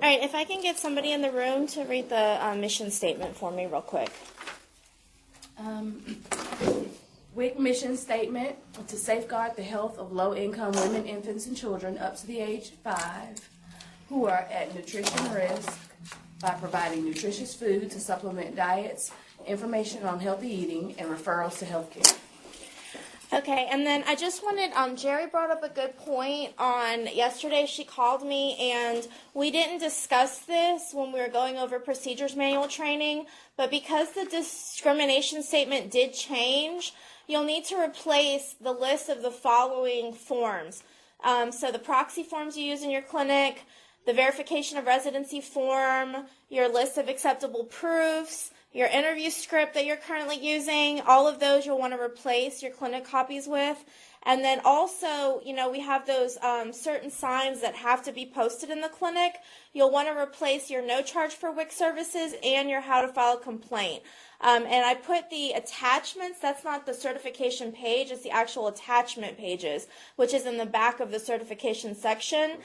All right, if I can get somebody in the room to read the mission statement for me real quick. WIC mission statement to safeguard the health of low-income women, infants, and children up to the age of 5 who are at nutrition risk by providing nutritious food to supplement diets, information on healthy eating, and referrals to healthcare. Okay, and then I just wanted, Jerry brought up a good point on yesterday. She called me, and we didn't discuss this when we were going over procedures manual training, but because the discrimination statement did change, you'll need to replace the list of the following forms. So the proxy forms you use in your clinic, the verification of residency form, your list of acceptable proofs, your interview script that you're currently using, all of those you'll want to replace your clinic copies with. And then also, we have those certain signs that have to be posted in the clinic. You'll want to replace your no charge for WIC services and your how to file a complaint. And I put the attachments, that's not the certification page, it's the actual attachment pages, which is in the back of the certification section.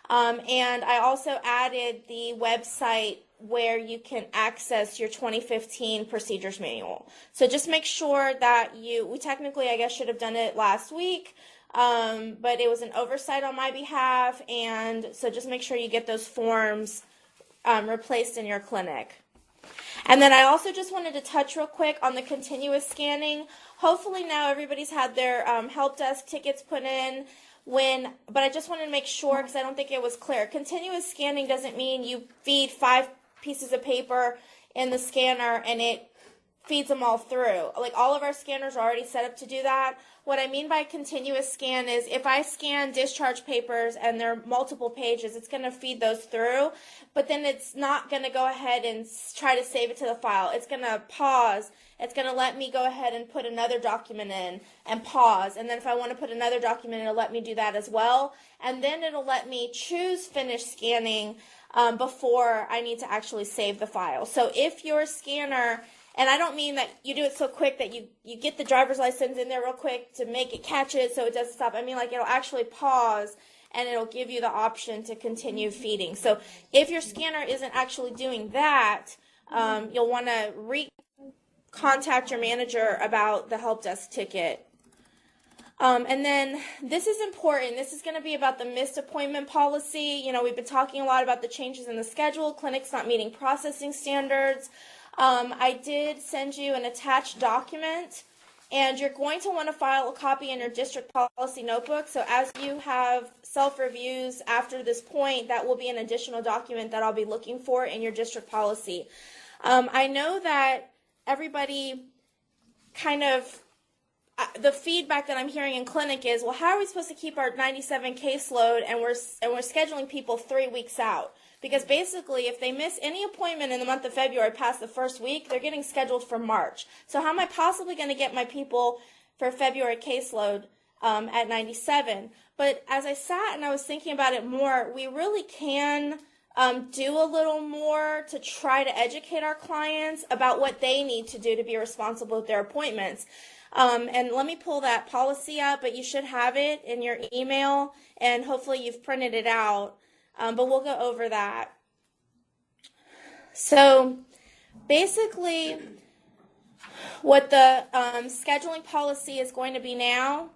And I also added the website where you can access your 2015 procedures manual. So just make sure that we technically, I guess, should have done it last week, but it was an oversight on my behalf, and so just make sure you get those forms replaced in your clinic. And then I also just wanted to touch real quick on the continuous scanning. Hopefully now everybody's had their help desk tickets put in. But I just wanted to make sure, because I don't think it was clear. Continuous scanning doesn't mean you feed 5 pieces of paper in the scanner and it feeds them all through. Like, all of our scanners are already set up to do that. What I mean by continuous scan is if I scan discharge papers and there are multiple pages, it's going to feed those through, but then it's not going to go ahead and try to save it to the file. It's going to pause. It's going to let me go ahead and put another document in and pause. And then if I want to put another document in, it'll let me do that as well. And then it'll let me choose finish scanning before I need to actually save the file. So if your scanner, and I don't mean that you do it so quick that you get the driver's license in there real quick to make it catch it so it doesn't stop. I mean, like, it'll actually pause and it'll give you the option to continue feeding. So if your scanner isn't actually doing that, you'll want to contact your manager about the help desk ticket. And then this is important. This is going to be about the missed appointment policy. We've been talking a lot about the changes in the schedule, clinics not meeting processing standards. I did send you an attached document, and you're going to want to file a copy in your district policy notebook. So as you have self-reviews after this point, that will be an additional document that I'll be looking for in your district policy. I know that everybody kind of, the feedback that I'm hearing in clinic is, well, how are we supposed to keep our 97 caseload and we're scheduling people 3 weeks out? Because basically, if they miss any appointment in the month of February past the first week, they're getting scheduled for March. So how am I possibly going to get my people for February caseload at 97? But as I sat and I was thinking about it more, we really can do a little more to try to educate our clients about what they need to do to be responsible with their appointments. And let me pull that policy up, but you should have it in your email, and hopefully you've printed it out. But we'll go over that. So basically what the scheduling policy is going to be now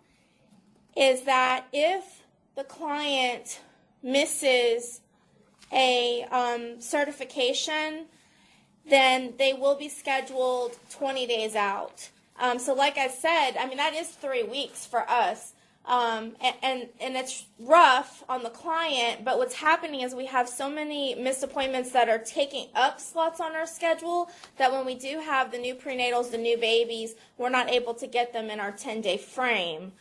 is that if the client misses a certification, then they will be scheduled 20 days out. So like I said, I mean, that is 3 weeks for us. And it's rough on the client, but what's happening is we have so many missed appointments that are taking up slots on our schedule that when we do have the new prenatals, the new babies, we're not able to get them in our 10-day frame.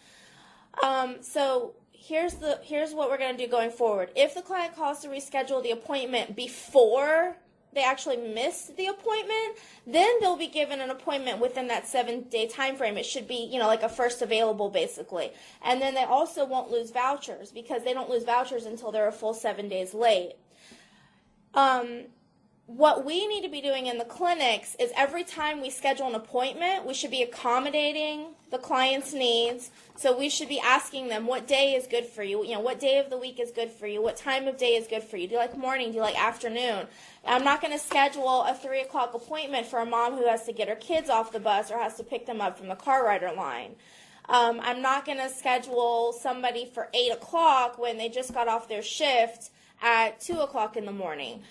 So here's what we're going to do going forward. If the client calls to reschedule the appointment before they actually missed the appointment, then they'll be given an appointment within that 7-day time frame. It should be, like a first available, basically. And then they also won't lose vouchers because they don't lose vouchers until they're a full 7 days late. what we need to be doing in the clinics is every time we schedule an appointment, we should be accommodating the client's needs. So we should be asking them what day is good for you, what day of the week is good for you, what time of day is good for you. Do you like morning? Do you like afternoon? I'm not going to schedule a 3 o'clock appointment for a mom who has to get her kids off the bus or has to pick them up from the car rider line. I'm not going to schedule somebody for 8 o'clock when they just got off their shift at 2 o'clock in the morning.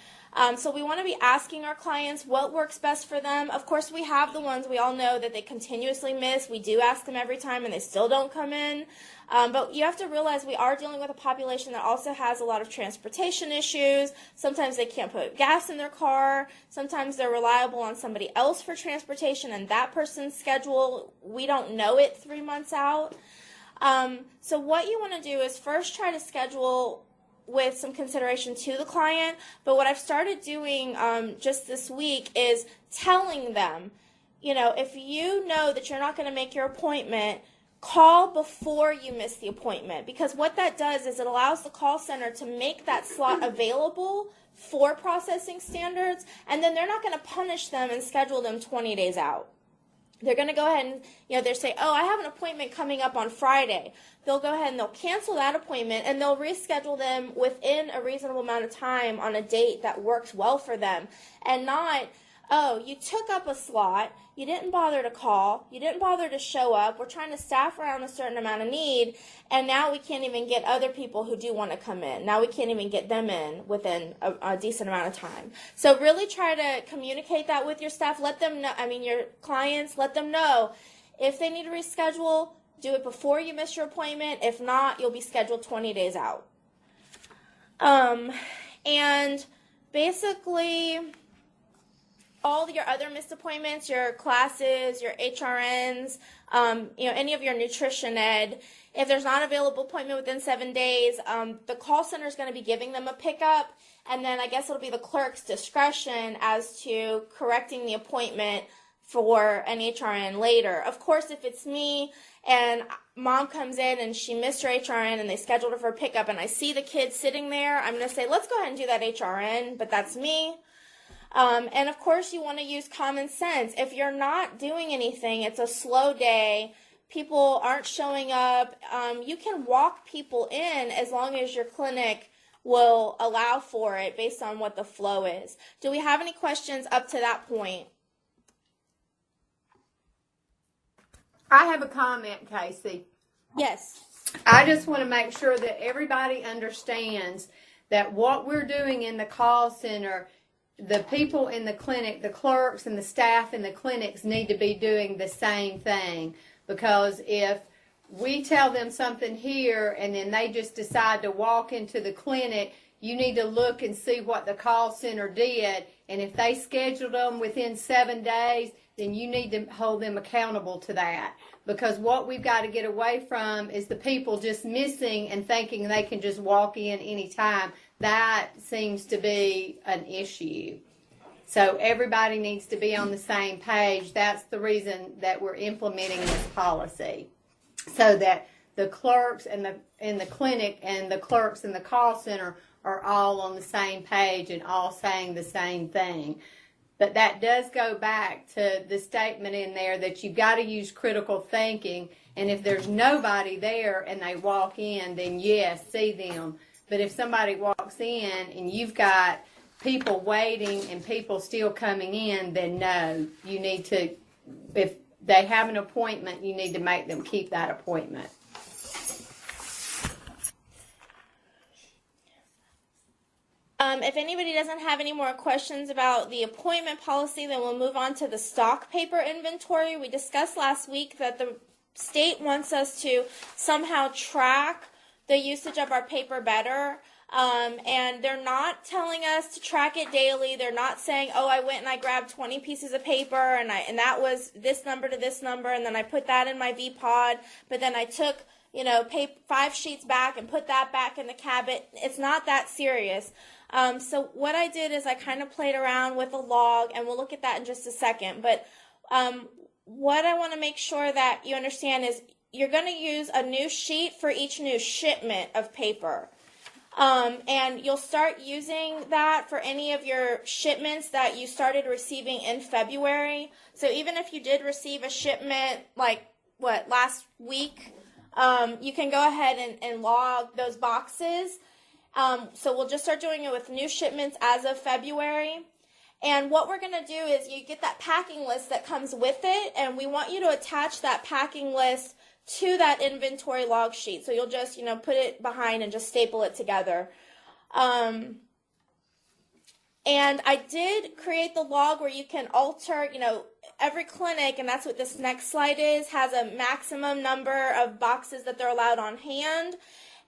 So we want to be asking our clients what works best for them. Of course, we have the ones we all know that they continuously miss. We do ask them every time, and they still don't come in. But you have to realize we are dealing with a population that also has a lot of transportation issues. Sometimes they can't put gas in their car. Sometimes they're reliable on somebody else for transportation, and that person's schedule, we don't know it 3 months out. So what you want to do is first try to schedule with some consideration to the client, but what I've started doing just this week is telling them, if you know that you're not going to make your appointment, call before you miss the appointment, because what that does is it allows the call center to make that slot available for processing standards, and then they're not going to punish them and schedule them 20 days out. They're going to go ahead and, they'll say, I have an appointment coming up on Friday. They'll go ahead and they'll cancel that appointment, and they'll reschedule them within a reasonable amount of time on a date that works well for them, and not, you took up a slot, you didn't bother to call, you didn't bother to show up, we're trying to staff around a certain amount of need, and now we can't even get other people who do want to come in. Now we can't even get them in within a decent amount of time. So really try to communicate that with your staff. Let them know, your clients, let them know if they need to reschedule, do it before you miss your appointment. If not, you'll be scheduled 20 days out. And basically, all your other missed appointments, your classes, your HRNs, any of your nutrition ed, if there's not an available appointment within 7 days, the call center is going to be giving them a pickup, and then I guess it'll be the clerk's discretion as to correcting the appointment for an HRN later. Of course, if it's me and mom comes in and she missed her HRN and they scheduled her for a pickup and I see the kid sitting there, I'm going to say, let's go ahead and do that HRN, but that's me. And of course, you want to use common sense. If you're not doing anything, it's a slow day, people aren't showing up, you can walk people in as long as your clinic will allow for it based on what the flow is. Do we have any questions up to that point? I have a comment, Kasey. Yes. I just want to make sure that everybody understands that what we're doing in the call center, the people in the clinic, the clerks and the staff in the clinics need to be doing the same thing. Because if we tell them something here and then they just decide to walk into the clinic, you need to look and see what the call center did. And if they scheduled them within 7 days, then you need to hold them accountable to that. Because what we've got to get away from is the people just missing and thinking they can just walk in anytime. That seems to be an issue. So everybody needs to be on the same page. That's the reason that we're implementing this policy. So that the clerks in the clinic and the clerks in the call center are all on the same page and all saying the same thing. But that does go back to the statement in there that you've got to use critical thinking. And if there's nobody there and they walk in, then yes, see them. But if somebody walks in and you've got people waiting and people still coming in, then no, you need to, if they have an appointment, you need to make them keep that appointment. If anybody doesn't have any more questions about the appointment policy, then we'll move on to the stock paper inventory. We discussed last week that the state wants us to somehow track the usage of our paper better. And they're not telling us to track it daily. They're not saying, I went and I grabbed 20 pieces of paper and that was this number to this number, and then I put that in my VPOD, but then I took 5 sheets back and put that back in the cabinet. It's not that serious. So what I did is I kind of played around with a log, and we'll look at that in just a second. But what I want to make sure that you understand is you're going to use a new sheet for each new shipment of paper. And you'll start using that for any of your shipments that you started receiving in February. So even if you did receive a shipment like last week, you can go ahead and log those boxes. So we'll just start doing it with new shipments as of February. And what we're going to do is you get that packing list that comes with it, and we want you to attach that packing list to that inventory log sheet. So you'll just, put it behind and just staple it together. And I did create the log where you can alter, every clinic, and that's what this next slide is, has a maximum number of boxes that they're allowed on hand.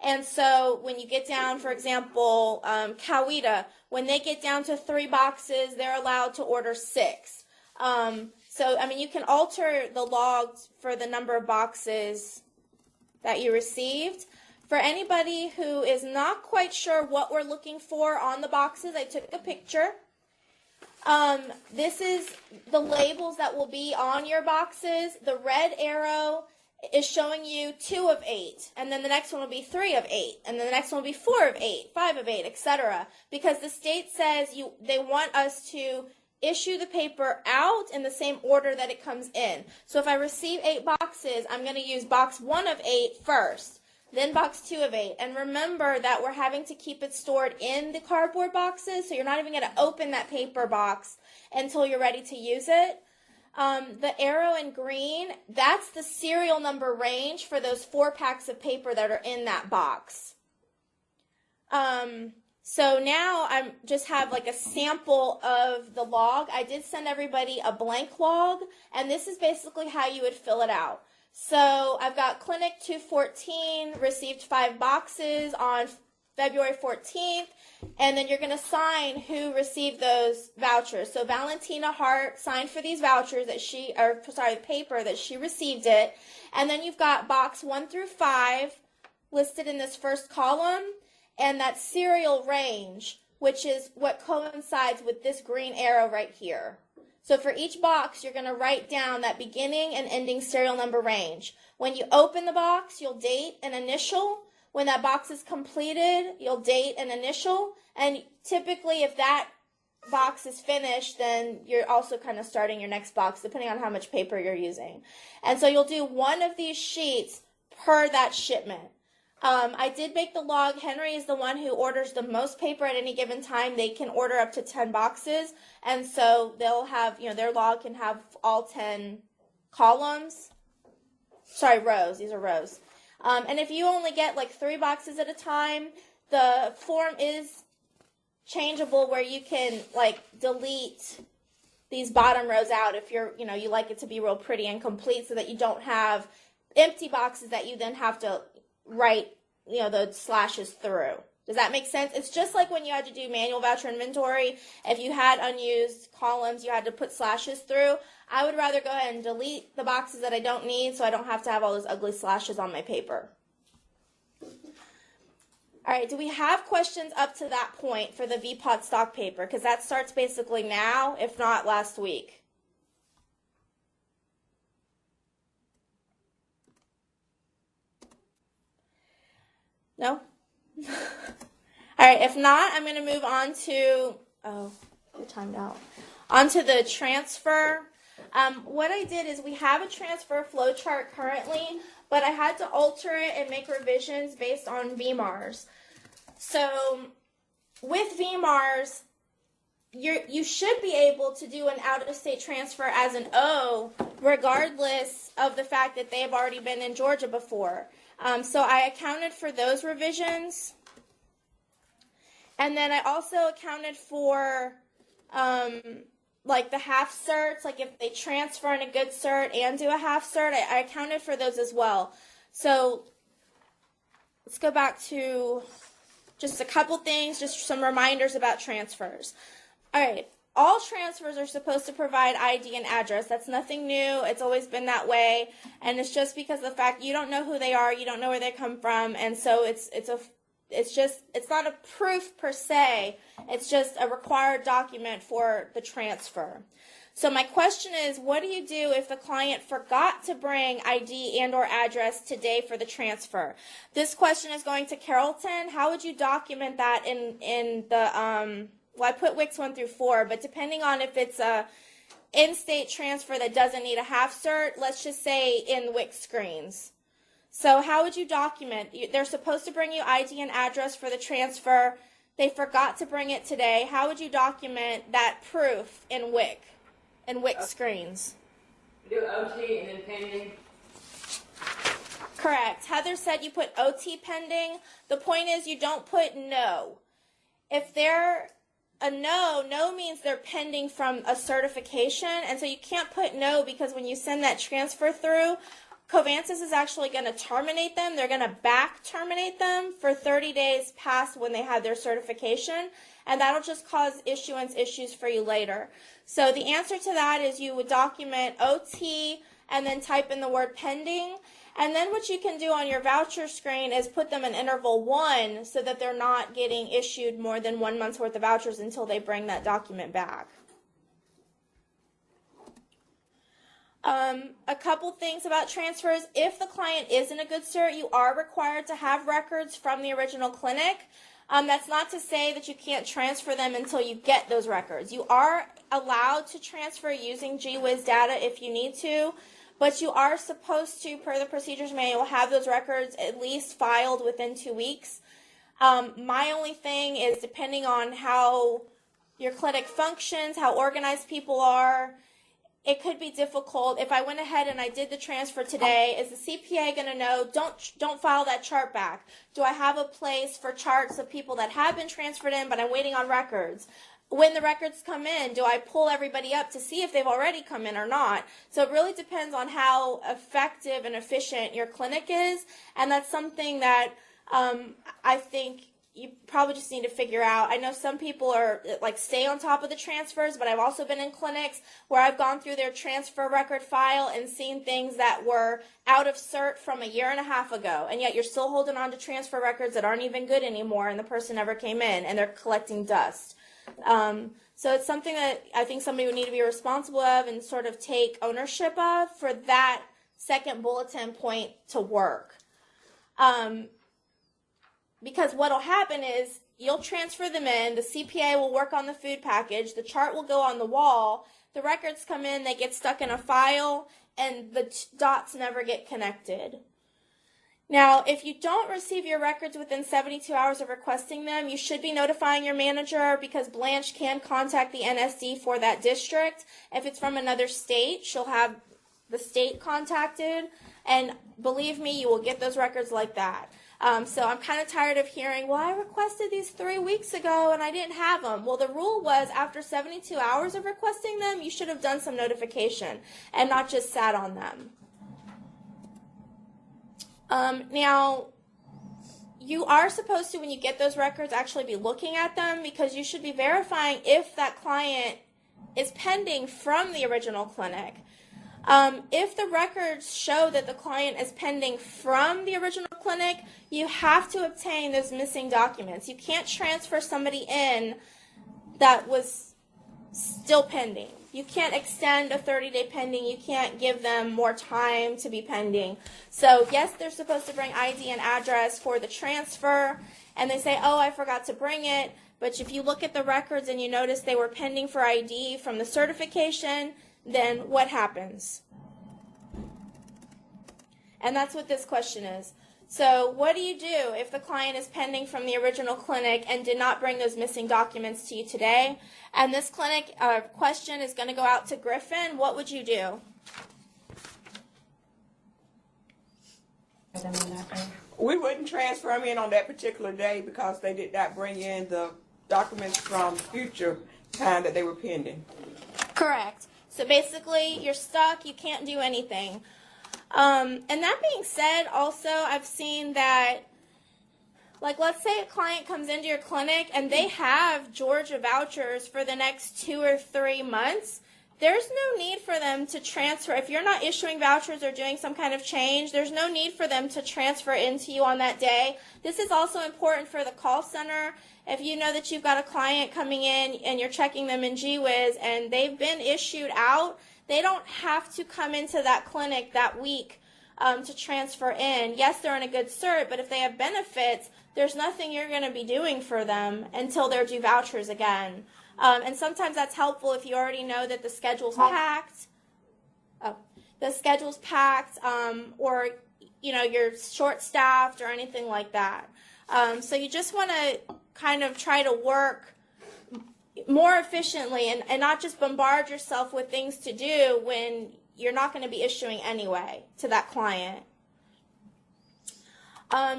And so when you get down, for example, Coweta, when they get down to 3 boxes, they're allowed to order 6. You can alter the logs for the number of boxes that you received. For anybody who is not quite sure what we're looking for on the boxes, I took a picture. This is the labels that will be on your boxes. The red arrow is showing you 2 of 8, and then the next one will be 3 of 8, and then the next one will be 4 of 8, 5 of 8, etc. Because the state says they want us to issue the paper out in the same order that it comes in. So if I receive 8 boxes, I'm going to use box 1 of 8 first, then box 2 of 8. And remember that we're having to keep it stored in the cardboard boxes, so you're not even going to open that paper box until you're ready to use it. The arrow in green, that's the serial number range for those 4 packs of paper that are in that box. So now I just have like a sample of the log. I did send everybody a blank log, and this is basically how you would fill it out. So I've got Clinic 214 received 5 boxes on February 14th, and then you're going to sign who received those vouchers. So Valentina Hart signed for these vouchers the paper that she received it, and then you've got box 1 through 5 listed in this first column, and that serial range, which is what coincides with this green arrow right here. So for each box, you're going to write down that beginning and ending serial number range. When you open the box, you'll date and initial. When that box is completed, you'll date and initial. And typically, if that box is finished, then you're also kind of starting your next box, depending on how much paper you're using. And so you'll do one of these sheets per that shipment. I did make the log. Henry is the one who orders the most paper at any given time. They can order up to 10 boxes, and so they'll have, their log can have all 10 columns. Sorry, rows. These are rows. And if you only get like 3 boxes at a time, the form is changeable where you can like delete these bottom rows out if you're, you like it to be real pretty and complete, so that you don't have empty boxes that you then have to write, the slashes through. Does that make sense? It's just like when you had to do manual voucher inventory. If you had unused columns, you had to put slashes through. I would rather go ahead and delete the boxes that I don't need, so I don't have to have all those ugly slashes on my paper. All right, do we have questions up to that point for the VPOD stock paper? Because that starts basically now, if not last week. No? All right, if not, I'm going to move on to, you're timed out, onto the transfer. What I did is we have a transfer flow chart currently, but I had to alter it and make revisions based on VMARs. So with VMARs, you should be able to do an out-of-state transfer as an O, regardless of the fact that they've already been in Georgia before. So I accounted for those revisions. And then I also accounted for, like the half certs, like if they transfer in a good cert and do a half cert, I accounted for those as well. So let's go back to just a couple things, just some reminders about transfers. All right. All transfers are supposed to provide ID and address. That's nothing new. It's always been that way. And it's just because of the fact you don't know who they are, you don't know where they come from, and so it's not a proof per se. It's just a required document for the transfer. So my question is, what do you do if the client forgot to bring ID and or address today for the transfer? This question is going to Carrollton. How would you document that in the, well, I put WICS 1 through 4, but depending on if it's a in-state transfer that doesn't need a half cert, let's just say in WICS screens. So how would you document? They're supposed to bring you ID and address for the transfer. They forgot to bring it today. How would you document that proof in WIC screens? Do OT and then pending. Correct. Heather said you put OT pending. The point is you don't put no. If they're a no means they're pending from a certification, and so you can't put no because when you send that transfer through, Covances is actually going to terminate them. They're going to back terminate them for 30 days past when they had their certification, and that'll just cause issuance issues for you later. So the answer to that is you would document OT and then type in the word pending. And then what you can do on your voucher screen is put them in interval 1 so that they're not getting issued more than 1 month's worth of vouchers until they bring that document back. A couple things about transfers. If the client is in a good cert, you are required to have records from the original clinic. That's not to say that you can't transfer them until you get those records. You are allowed to transfer using GWiz data if you need to, but you are supposed to, per the procedures manual, have those records at least filed within 2 weeks. My only thing is, depending on how your clinic functions, how organized people are, it could be difficult. If I went ahead and I did the transfer today, is the CPA going to know, don't file that chart back? Do I have a place for charts of people that have been transferred in, but I'm waiting on records? When the records come in, do I pull everybody up to see if they've already come in or not? So it really depends on how effective and efficient your clinic is, and that's something that I think you probably just need to figure out. I know some people are stay on top of the transfers, but I've also been in clinics where I've gone through their transfer record file and seen things that were out of cert from 1.5 years ago, and yet you're still holding on to transfer records that aren't even good anymore, and the person never came in, and they're collecting dust. So it's something that I think somebody would need to be responsible of and sort of take ownership of for that second bulletin point to work. Because what will happen is you'll transfer them in, the CPA will work on the food package, the chart will go on the wall, the records come in, they get stuck in a file, and the dots never get connected. Now, if you don't receive your records within 72 hours of requesting them, you should be notifying your manager, because Blanche can contact the NSD for that district. If it's from another state, she'll have the state contacted, and believe me, you will get those records like that. So I'm kind of tired of hearing, well, I requested these 3 weeks ago and I didn't have them. Well, the rule was after 72 hours of requesting them, you should have done some notification and not just sat on them. Now, you are supposed to, when you get those records, actually be looking at them, because you should be verifying if that client is pending from the original clinic. If the records show that the client is pending from the original clinic, you have to obtain those missing documents. You can't transfer somebody in that was still pending. You can't extend a 30-day pending. You can't give them more time to be pending. So, yes, they're supposed to bring ID and address for the transfer, and they say, oh, I forgot to bring it. But if you look at the records and you notice they were pending for ID from the certification, then what happens? And that's what this question is. So what do you do if the client is pending from the original clinic and did not bring those missing documents to you today? And this clinic question is going to go out to Griffin. What would you do? We wouldn't transfer them in on that particular day because they did not bring in the documents from future time that they were pending. Correct. So basically, you're stuck. You can't do anything. And that being said, also, I've seen that, let's say a client comes into your clinic and they have Georgia vouchers for the next 2 or 3 months, there's no need for them to transfer. If you're not issuing vouchers or doing some kind of change, there's no need for them to transfer into you on that day. This is also important for the call center. If you know that you've got a client coming in and you're checking them in GWiz and they've been issued out, they don't have to come into that clinic that week to transfer in. Yes, they're in a good cert, but if they have benefits, there's nothing you're going to be doing for them until they're due vouchers again. And sometimes that's helpful if you already know that the schedule's packed. The schedule's packed, or you're short-staffed or anything like that. So you just want to kind of try to work more efficiently and not just bombard yourself with things to do when you're not going to be issuing anyway to that client.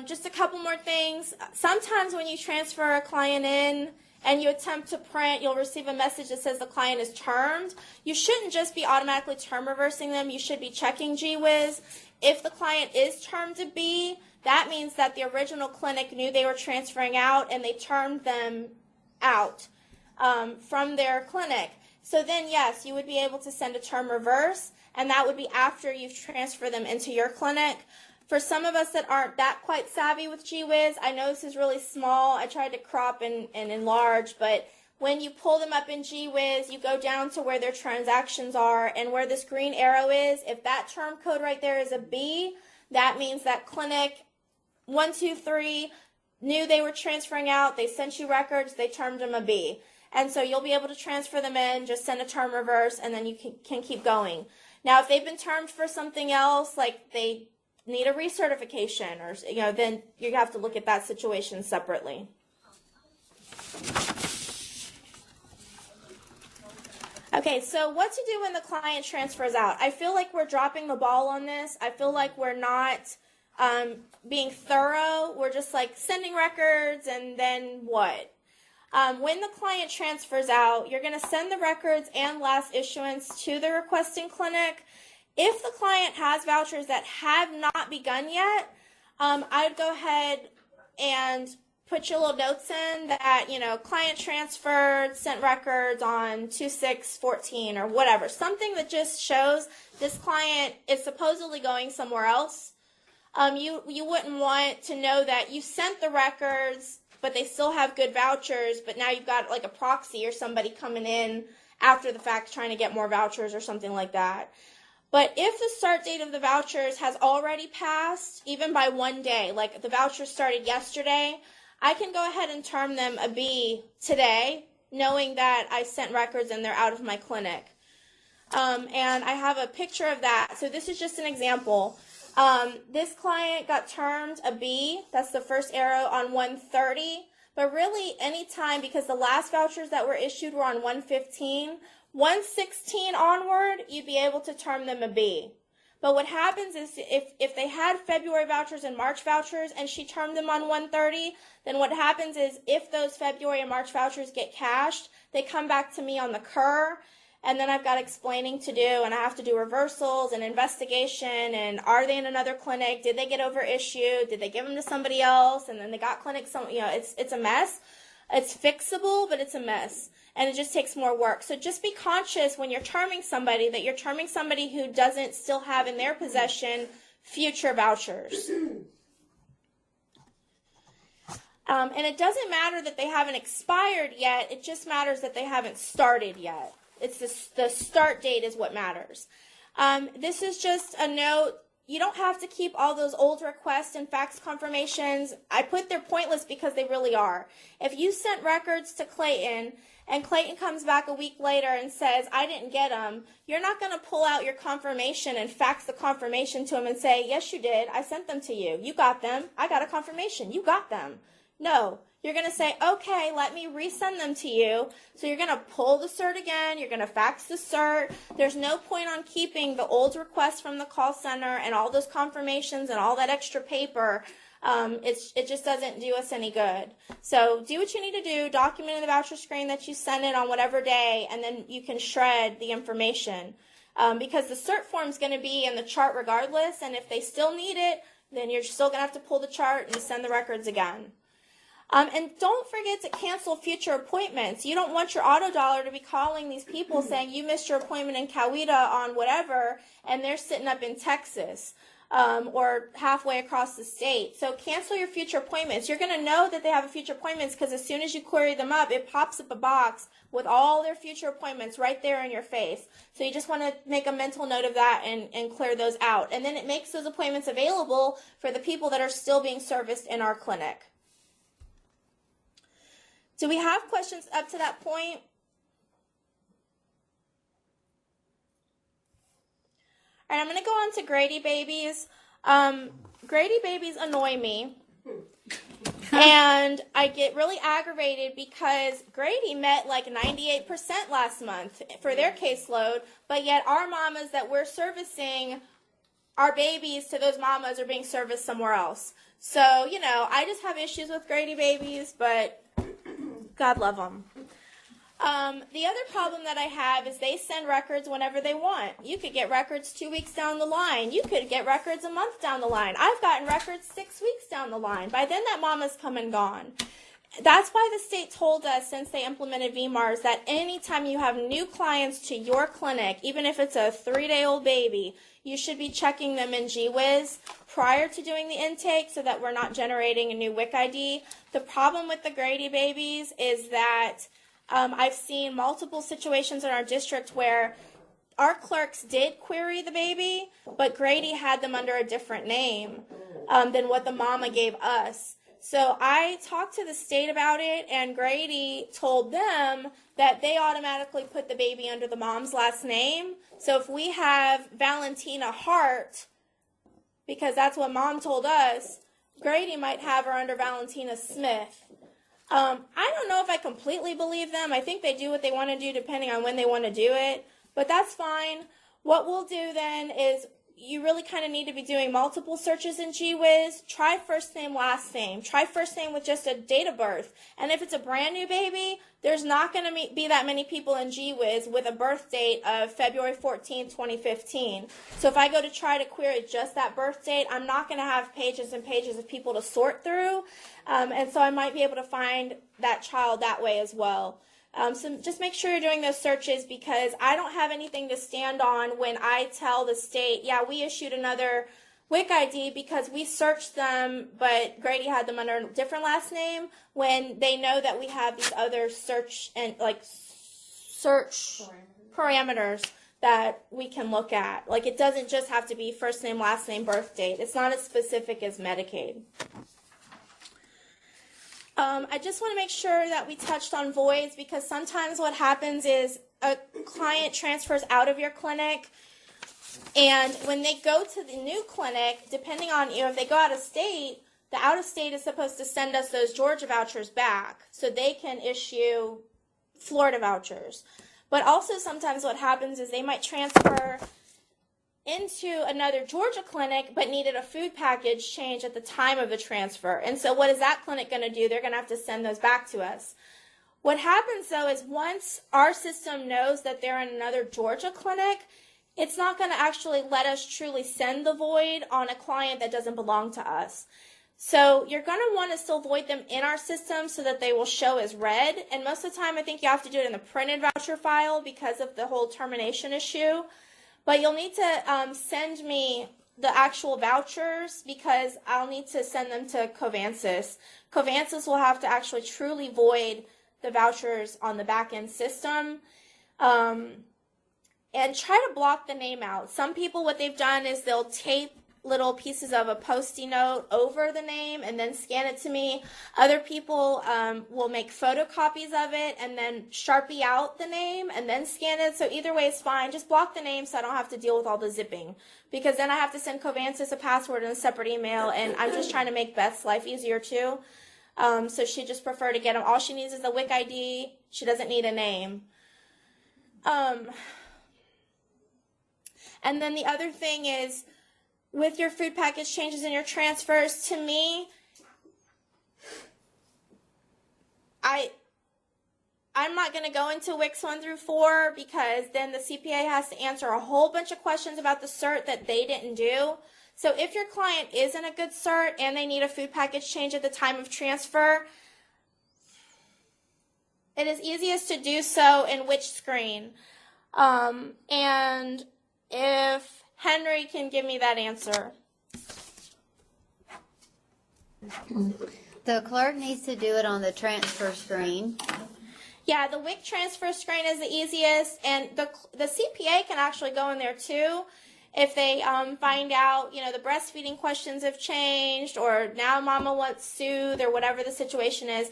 Just a couple more things. Sometimes when you transfer a client in and you attempt to print, you'll receive a message that says the client is termed. You shouldn't just be automatically term reversing them. You should be checking GWiz. If the client is termed to B, that means that the original clinic knew they were transferring out and they termed them out from their clinic. So then, yes, you would be able to send a term reverse, and that would be after you've transferred them into your clinic. For some of us that aren't that quite savvy with GWiz, I know this is really small. I tried to crop and enlarge, but when you pull them up in GWiz, you go down to where their transactions are, and where this green arrow is, if that term code right there is a B, that means that clinic 123 knew they were transferring out, they sent you records, they termed them a B. And so you'll be able to transfer them in, just send a term reverse, and then you can keep going. Now, if they've been termed for something else, like they need a recertification, or then you have to look at that situation separately. Okay, so what to do when the client transfers out? I feel like we're dropping the ball on this. I feel like we're not being thorough. We're just like sending records and then what? When the client transfers out, you're going to send the records and last issuance to the requesting clinic. If the client has vouchers that have not begun yet, I'd go ahead and put your little notes in that, client transferred, sent records on 2/6/14 or whatever. Something that just shows this client is supposedly going somewhere else. You wouldn't want to know that you sent the records, but they still have good vouchers, but now you've got like a proxy or somebody coming in after the fact trying to get more vouchers or something like that. But if the start date of the vouchers has already passed, even by 1 day, like the vouchers started yesterday, I can go ahead and term them a B today, knowing that I sent records and they're out of my clinic. And I have a picture of that. So this is just an example. This client got termed a B, that's the first arrow, on 1/30, but really any time, because the last vouchers that were issued were on 1/15, 1/16 onward, you'd be able to term them a B. But what happens is if they had February vouchers and March vouchers and she termed them on 1/30, then what happens is if those February and March vouchers get cashed, they come back to me on the CUR, and then I've got explaining to do, and I have to do reversals and investigation, and are they in another clinic? Did they get overissued? Did they give them to somebody else? And then they got clinics, it's a mess. It's fixable, but it's a mess. And it just takes more work. So just be conscious when you're terming somebody that you're terming somebody who doesn't still have in their possession future vouchers. And it doesn't matter that they haven't expired yet. It just matters that they haven't started yet. It's the start date is what matters. This is just a note. You don't have to keep all those old requests and fax confirmations. I put they're pointless because they really are. If you sent records to Clayton and Clayton comes back a week later and says, I didn't get them, you're not going to pull out your confirmation and fax the confirmation to him and say, yes, you did. I sent them to you. You got them. I got a confirmation. You got them. No. You're going to say, okay, let me resend them to you. So you're going to pull the cert again. You're going to fax the cert. There's no point on keeping the old requests from the call center and all those confirmations and all that extra paper. It just doesn't do us any good. So do what you need to do. Document in the voucher screen that you sent it on whatever day, and then you can shred the information. Because the cert form is going to be in the chart regardless, and if they still need it, then you're still going to have to pull the chart and send the records again. And don't forget to cancel future appointments. You don't want your auto dollar to be calling these people saying you missed your appointment in Coweta on whatever, and they're sitting up in Texas or halfway across the state. So cancel your future appointments. You're going to know that they have a future appointments because as soon as you query them up, it pops up a box with all their future appointments right there in your face. So you just want to make a mental note of that and clear those out. And then it makes those appointments available for the people that are still being serviced in our clinic. Do we have questions up to that point? All right, I'm going to go on to Grady babies. Grady babies annoy me. And I get really aggravated because Grady met like 98% last month for their caseload, but yet our mamas that we're servicing, our babies to those mamas are being serviced somewhere else. So, you know, I just have issues with Grady babies, but God love them. The other problem that I have is they send records whenever they want. You could get records 2 weeks down the line. You could get records a month down the line. I've gotten records 6 weeks down the line. By then that mama's come and gone. That's why the state told us since they implemented VMARS that anytime you have new clients to your clinic, even if it's a 3-day-old baby, you should be checking them in GWiz prior to doing the intake so that we're not generating a new WIC ID. The problem with the Grady babies is that I've seen multiple situations in our district where our clerks did query the baby, but Grady had them under a different name than what the mama gave us. So I talked to the state about it, and Grady told them that they automatically put the baby under the mom's last name. So if we have Valentina Hart, because that's what mom told us, Grady might have her under Valentina Smith. I don't know if I completely believe them. I think they do what they want to do depending on when they want to do it, but that's fine. What we'll do then is you really kind of need to be doing multiple searches in GWiz. Try first name, last name. Try first name with just a date of birth. And if it's a brand new baby, there's not going to be that many people in GWiz with a birth date of February 14, 2015. So if I go to try to query just that birth date, I'm not going to have pages and pages of people to sort through. And so I might be able to find that child that way as well. So just make sure you're doing those searches because I don't have anything to stand on when I tell the state, yeah, we issued another WIC ID because we searched them, but Grady had them under a different last name when they know that we have these other search parameters that we can look at. Like it doesn't just have to be first name, last name, birth date. It's not as specific as Medicaid. I just want to make sure that we touched on voids because sometimes what happens is a client transfers out of your clinic and when they go to the new clinic, depending on if they go out of state, the out of state is supposed to send us those Georgia vouchers back so they can issue Florida vouchers. But also sometimes what happens is they might transfer into another Georgia clinic but needed a food package change at the time of the transfer. And so what is that clinic going to do? They're going to have to send those back to us. What happens though is once our system knows that they're in another Georgia clinic, it's not going to actually let us truly send the void on a client that doesn't belong to us. So you're going to want to still void them in our system so that they will show as red. And most of the time I think you have to do it in the printed voucher file because of the whole termination issue. But you'll need to send me the actual vouchers because I'll need to send them to Covansys. Covansys will have to actually truly void the vouchers on the back-end system. And try to block the name out. Some people, what they've done is they'll tape little pieces of a Post-it note over the name and then scan it to me. Other people will make photocopies of it and then Sharpie out the name and then scan it. So either way is fine. Just block the name so I don't have to deal with all the zipping. Because then I have to send Covansys a password in a separate email, and I'm just trying to make Beth's life easier too. So she'd just prefer to get them. All she needs is a WIC ID. She doesn't need a name. And then the other thing is, with your food package changes and your transfers, to me, I'm not going to go into WICs 1 through 4 because then the CPA has to answer a whole bunch of questions about the cert that they didn't do. So if your client is in a good cert and they need a food package change at the time of transfer, It is easiest to do so in which screen? And if Henry can give me that answer. The clerk needs to do it on the transfer screen. Yeah, the WIC transfer screen is the easiest, and the CPA can actually go in there too if they find out, the breastfeeding questions have changed, or now mama wants soothe, or whatever the situation is.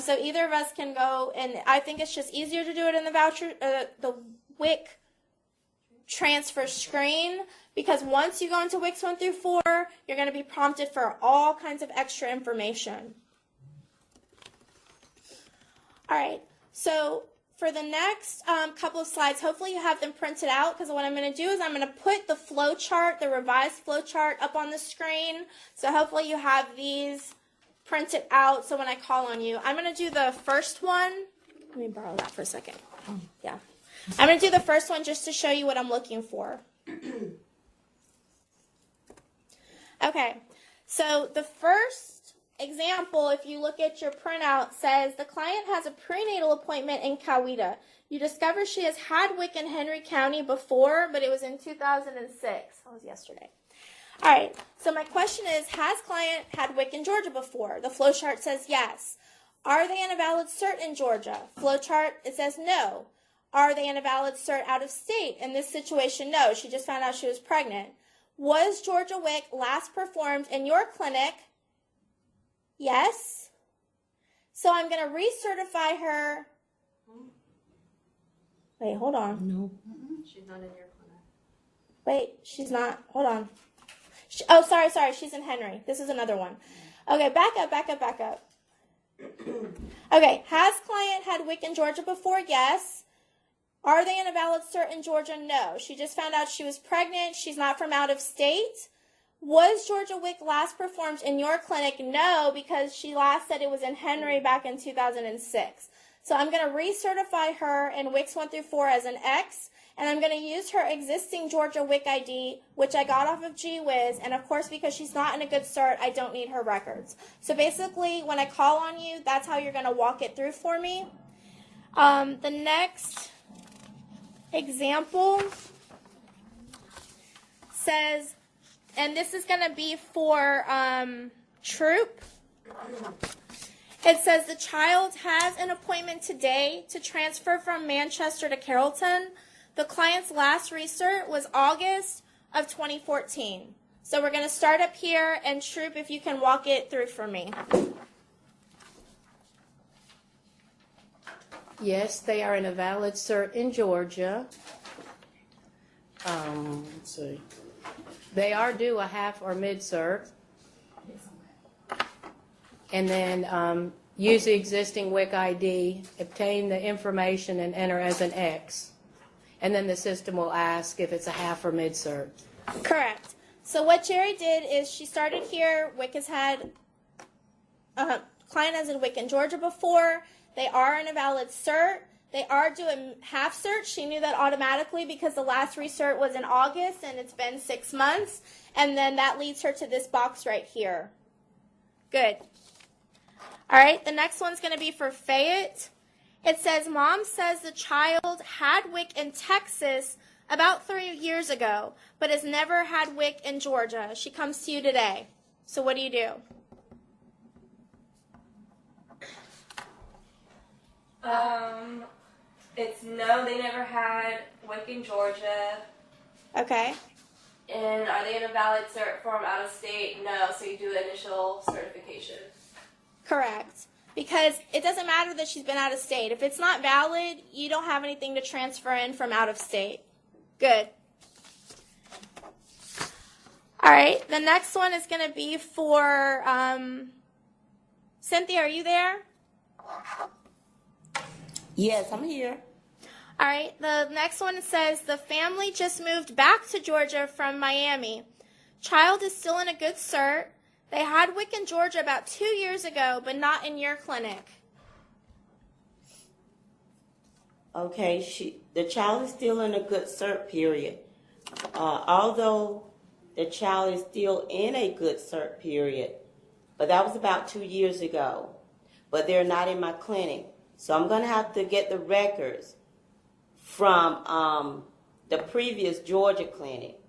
So either of us can go, and I think it's just easier to do it in the WIC transfer screen, because once you go into WICs 1 through 4, you're going to be prompted for all kinds of extra information. All right, so for the next couple of slides, hopefully you have them printed out, because what I'm going to do is I'm going to put the flow chart, the revised flow chart, up on the screen. So hopefully you have these printed out, so when I call on you, I'm going to do the first one. Let me borrow that for a second. Yeah. I'm going to do the first one just to show you what I'm looking for. Okay, so the first example, if you look at your printout, says the client has a prenatal appointment in Coweta. You discover she has had WIC in Henry County before, but it was in 2006. That was yesterday. All right, so my question is, has client had WIC in Georgia before? The flow chart says yes. Are they in a valid cert in Georgia? Flow chart, it says no. Are they in a valid cert out of state? In this situation, no. She just found out she was pregnant. Was Georgia WIC last performed in your clinic? Yes. So I'm going to recertify her. Wait, hold on. No. She's not in your clinic. Wait, she's not. Hold on. Sorry. She's in Henry. This is another one. Okay, back up. Okay, has client had WIC in Georgia before? Yes. Are they in a valid cert in Georgia? No. She just found out she was pregnant. She's not from out of state. Was Georgia WIC last performed in your clinic? No, because she last said it was in Henry back in 2006. So I'm going to recertify her in WICs 1 through 4 as an X, and I'm going to use her existing Georgia WIC ID, which I got off of GWiz, and of course, because she's not in a good cert, I don't need her records. So basically, when I call on you, that's how you're going to walk it through for me. The next example says, and this is going to be for Troop. It says the child has an appointment today to transfer from Manchester to Carrollton. The client's last recert was August of 2014. So we're going to start up here, and Troop, if you can walk it through for me. Yes, they are in a valid cert in Georgia. Let's see. They are due a half or mid cert. And then use the existing WIC ID, obtain the information, and enter as an X. And then the system will ask if it's a half or mid cert. Correct. So what Jerry did is she started here. WIC has had, client has a WIC in Georgia before. They are in a valid cert. They are doing half cert. She knew that automatically because the last recert was in August and it's been 6 months. And then that leads her to this box right here. Good. All right, the next one's going to be for Fayette. It says, Mom says the child had WIC in Texas about 3 years ago, but has never had WIC in Georgia. She comes to you today. So what do you do? It's no, they never had WIC in Georgia. Okay. And are they in a valid cert form out of state? No, so you do initial certification. Correct. Because it doesn't matter that she's been out of state. If it's not valid, you don't have anything to transfer in from out of state. Good. All right, the next one is going to be for Cynthia. Are you there? Yes, I'm here. All right, the next one says the family just moved back to Georgia from Miami. Child is still in a good cert. They had WIC in Georgia about 2 years ago, but not in your clinic. Okay, the child is still in a good cert period. Although the child is still in a good cert period, but that was about 2 years ago. But they're not in my clinic. So I'm going to have to get the records from the previous Georgia clinic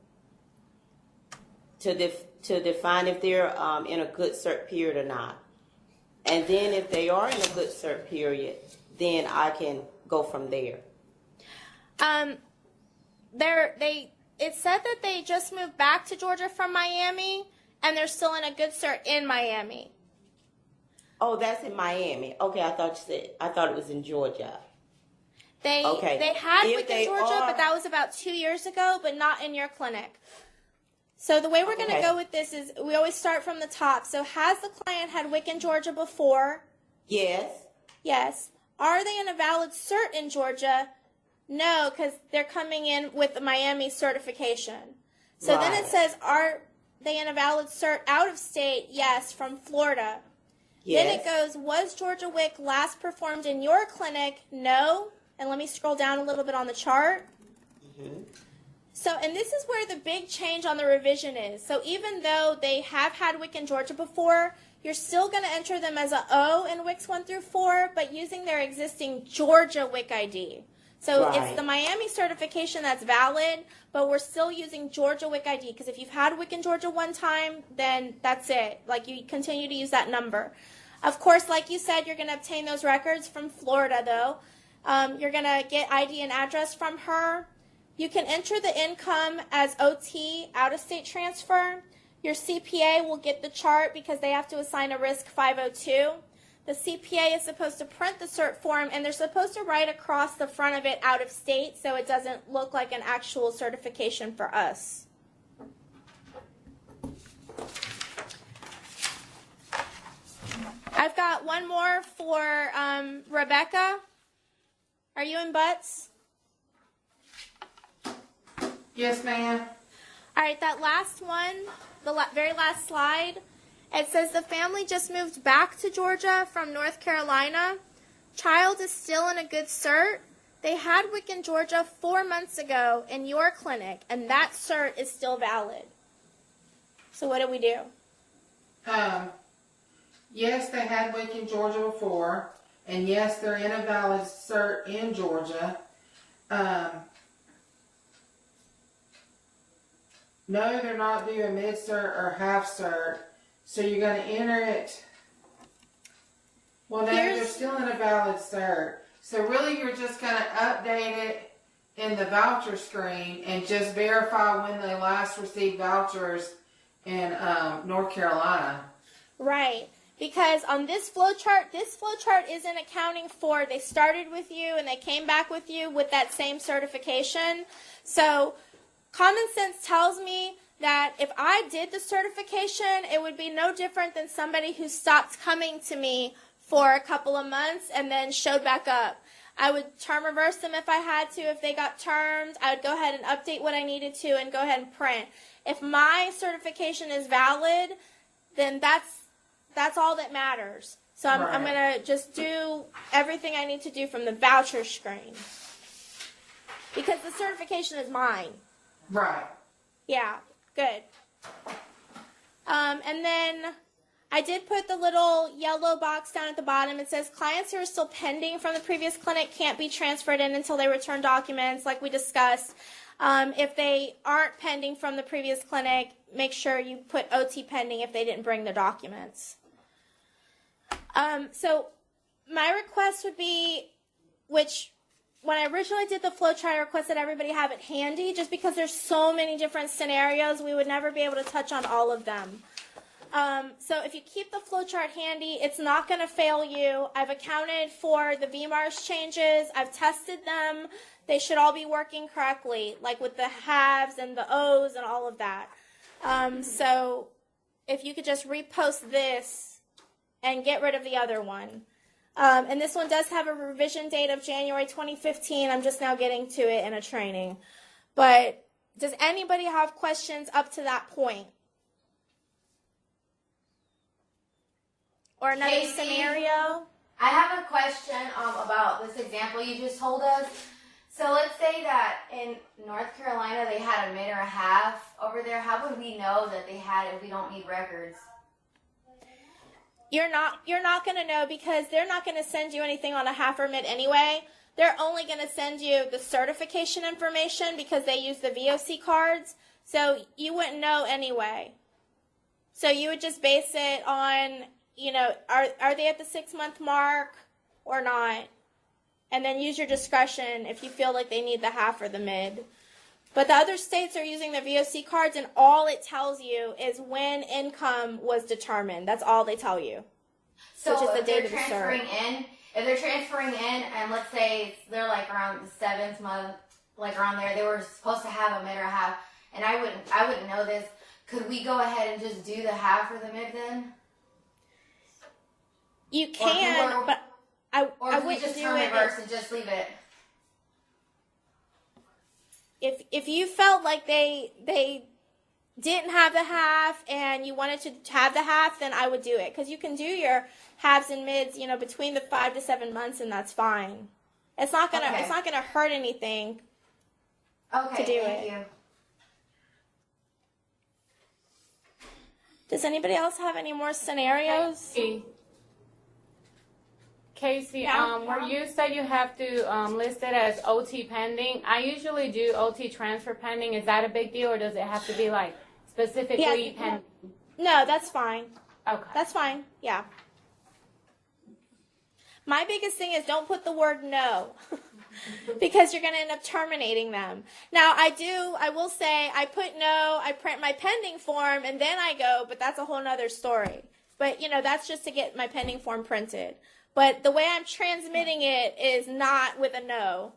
to define if they're in a good cert period or not. And then if they are in a good cert period, then I can go from there. It said that they just moved back to Georgia from Miami, and they're still in a good cert in Miami. Oh, that's in Miami. Okay, I thought it was in Georgia. They had Wiccan, Georgia, but that was about 2 years ago, but not in your clinic. So the way we're going to go with this is we always start from the top. So has the client had Wiccan, Georgia before? Yes. Yes. Are they in a valid cert in Georgia? No, because they're coming in with the Miami certification. So then it says, are they in a valid cert out of state? Yes, from Florida. Yes. Then it goes, was Georgia WIC last performed in your clinic? No. And let me scroll down a little bit on the chart. Mm-hmm. So, and this is where the big change on the revision is. So even though they have had WIC in Georgia before, you're still going to enter them as a O in WICs 1 through 4, but using their existing Georgia WIC ID. So it's the Miami certification that's valid, but we're still using Georgia WIC ID, because if you've had WIC in Georgia one time, then that's it. Like, you continue to use that number. Of course, like you said, you're going to obtain those records from Florida, though. You're going to get ID and address from her. You can enter the income as OT, out-of-state transfer. Your CPA will get the chart because they have to assign a risk 502. The CPA is supposed to print the cert form, and they're supposed to write across the front of it out of state so it doesn't look like an actual certification for us. I've got one more for Rebecca. Are you in Butts? Yes, ma'am. All right, that last one, the very last slide, it says the family just moved back to Georgia from North Carolina. Child is still in a good cert. They had WIC in Georgia 4 months ago in your clinic, and that cert is still valid. So what do we do? Yes, they had WIC in Georgia before, and yes, they're in a valid cert in Georgia. No, they're not due a mid-cert or half-cert, so you're going to enter it. Well, no, they're still in a valid cert. So really, you're just going to update it in the voucher screen and just verify when they last received vouchers in North Carolina. Right. Because on this flowchart isn't accounting for they started with you and they came back with you with that same certification. So common sense tells me that if I did the certification, it would be no different than somebody who stopped coming to me for a couple of months and then showed back up. I would term reverse them if I had to. If they got termed, I would go ahead and update what I needed to and go ahead and print. If my certification is valid, then that's all that matters. So I'm going to just do everything I need to do from the voucher screen. Because the certification is mine. Right. Yeah, good. And then I did put the little yellow box down at the bottom. It says clients who are still pending from the previous clinic can't be transferred in until they return documents, like we discussed. If they aren't pending from the previous clinic, make sure you put OT pending if they didn't bring the documents. So my request would be, which when I originally did the flowchart, I requested everybody have it handy, just because there's so many different scenarios, we would never be able to touch on all of them. So if you keep the flowchart handy, it's not going to fail you. I've accounted for the VMARS changes. I've tested them. They should all be working correctly, like with the halves and the O's and all of that. So if you could just repost this and get rid of the other one. And this one does have a revision date of January 2015. I'm just now getting to it in a training. But does anybody have questions up to that point? Or another Kasey, scenario? I have a question about this example you just told us. So let's say that in North Carolina they had a mid or a half over there. How would we know that they had it if we don't need records? You're not going to know because they're not going to send you anything on a half or mid anyway. They're only going to send you the certification information because they use the VOC cards. So you wouldn't know anyway. So you would just base it on, are they at the 6-month mark or not? And then use your discretion if you feel like they need the half or the mid. But the other states are using the VOC cards, and all it tells you is when income was determined. That's all they tell you. So which is the if they're date of the transferring in, and let's say they're like around the 7th month, like around there, they were supposed to have a mid or a half, and I wouldn't know this. Could we go ahead and just do the half or the mid then? You can, but I wouldn't just do turn it. reverse and just leave it? If you felt like they didn't have the half and you wanted to have the half, then I would do it because you can do your halves and mids, between the 5 to 7 months, and that's fine. It's not gonna hurt anything. Okay, to do thank it. you. Does anybody else have any more scenarios? Casey, Yeah. where you say you have to list it as OT pending, I usually do OT transfer pending. Is that a big deal, or does it have to be like specifically pending? No, that's fine. Okay. That's fine. Yeah. My biggest thing is don't put the word no because you're going to end up terminating them. Now, I will say I put no, I print my pending form, and then I go, but that's a whole nother story. But, that's just to get my pending form printed. But the way I'm transmitting it is not with a no.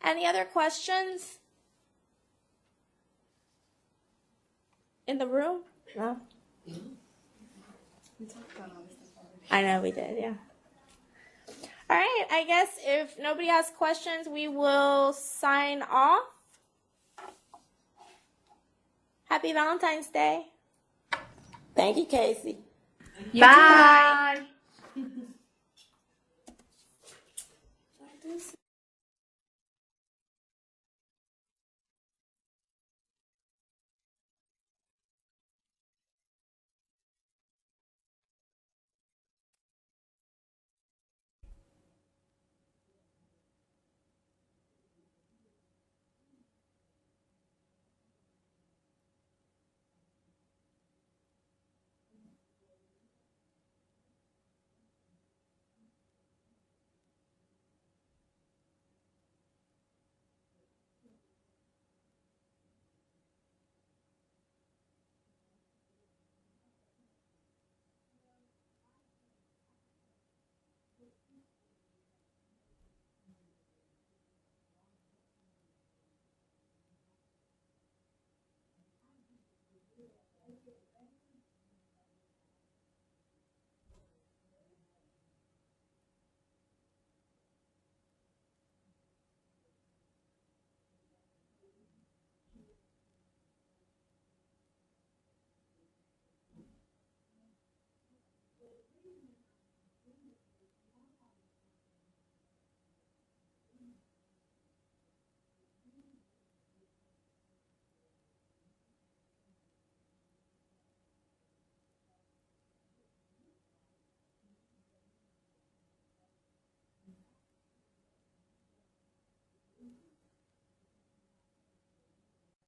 Any other questions? In the room? No. I know we did, yeah. All right, I guess if nobody has questions, we will sign off. Happy Valentine's Day. Thank you, Casey. Bye.